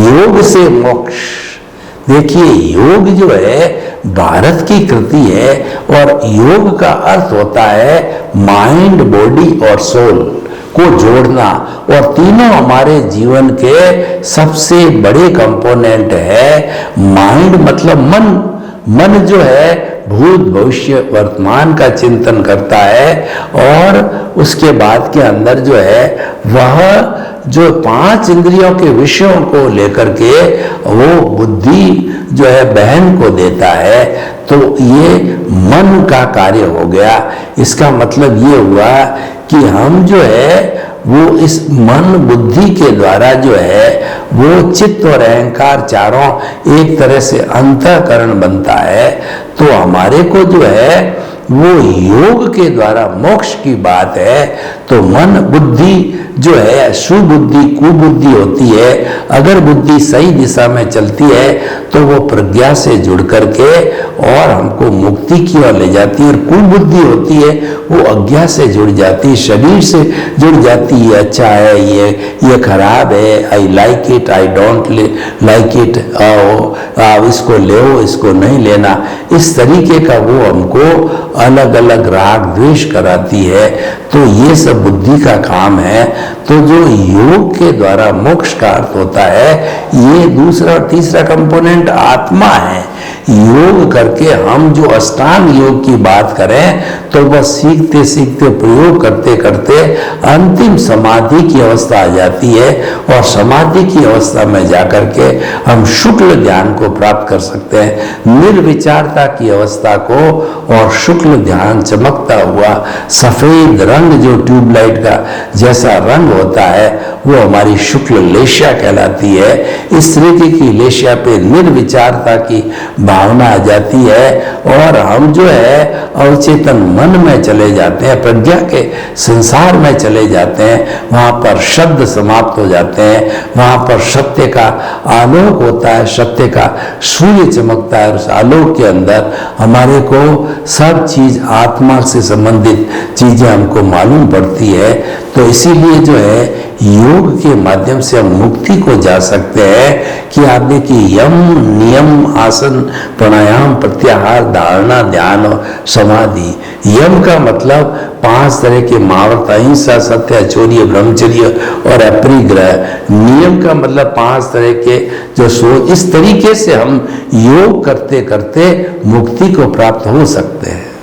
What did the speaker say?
योग से मोक्ष। देखिए, योग जो है भारत की कृति है और योग का अर्थ होता है माइंड, बॉडी और सोल को जोड़ना, और तीनों हमारे जीवन के सबसे बड़े कंपोनेंट है। माइंड मतलब मन, मन जो है भूत भविष्य वर्तमान का चिंतन करता है, और उसके बाद के अंदर जो है वह जो 5 इंद्रियों के विषयों को लेकर के वो बुद्धि जो है बहन को देता है। तो ये मन का कार्य हो गया। इसका मतलब ये हुआ कि हम जो है वो इस मन बुद्धि के द्वारा जो है वो चित्त और अहंकार चारों एक तरह से अंतःकरण बनता है। तो हमारे को जो है वो योग के द्वारा मोक्ष की बात है। तो मन बुद्धि जो है सुबुद्धि कुबुद्धि होती है। अगर बुद्धि सही दिशा में चलती है तो वो प्रज्ञा से जुड़ करके और हमको मुक्ति की ओर ले जाती है, और कुबुद्धि होती है वो अज्ञा से जुड़ जाती है, शरीर से जुड़ जाती है। अच्छा है, ये खराब है, I like it, I don't like it, आओ इसको ले, इसको नहीं लेना, इस तरीके का वो हमको अलग अलग राग द्वेष कराती है। तो ये सब बुद्धि का काम है। तो जो योग के द्वारा मोक्ष का अर्थ होता है, ये दूसरा और तीसरा कंपोनेंट आत्मा है। योग करके हम जो अष्टांग योग की बात करें तो बस सीखते सीखते प्रयोग करते करते अंतिम समाधि की अवस्था आ जाती है, और समाधि की अवस्था में जाकर के हम शुक्ल ध्यान को प्राप्त कर सकते हैं। निर्विचारता की अवस्था को और शुक्ल ध्यान, चमकता हुआ सफेद रंग जो ट्यूबलाइट का जैसा रंग होता है वो हमारी शुक्ल लेशा कहलाती है। इस तरीके की लेशा पे निर्विचारता की भावना आ जाती है, और हम जो है अवचेतन मन में चले जाते हैं, प्रज्ञा के संसार में चले जाते हैं। वहाँ पर शब्द समाप्त हो जाते हैं, वहाँ पर सत्य का आलोक होता है, सत्य का सूर्य चमकता है। उस आलोक के अंदर हमारे को सब चीज आत्मा से संबंधित चीजें हमको मालूम पड़ती है। तो इसीलिए जो है योग के माध्यम से हम मुक्ति को जा सकते हैं। कि आप देखिए, यम नियम आसन प्राणायाम प्रत्याहार धारणा ध्यान और समाधि। यम का मतलब 5 तरह के महाव्रत, अहिंसा सत्य चौर्य ब्रह्मचर्य और अपरिग्रह। नियम का मतलब 5 तरह के जो इस तरीके से हम योग करते करते मुक्ति को प्राप्त हो सकते हैं।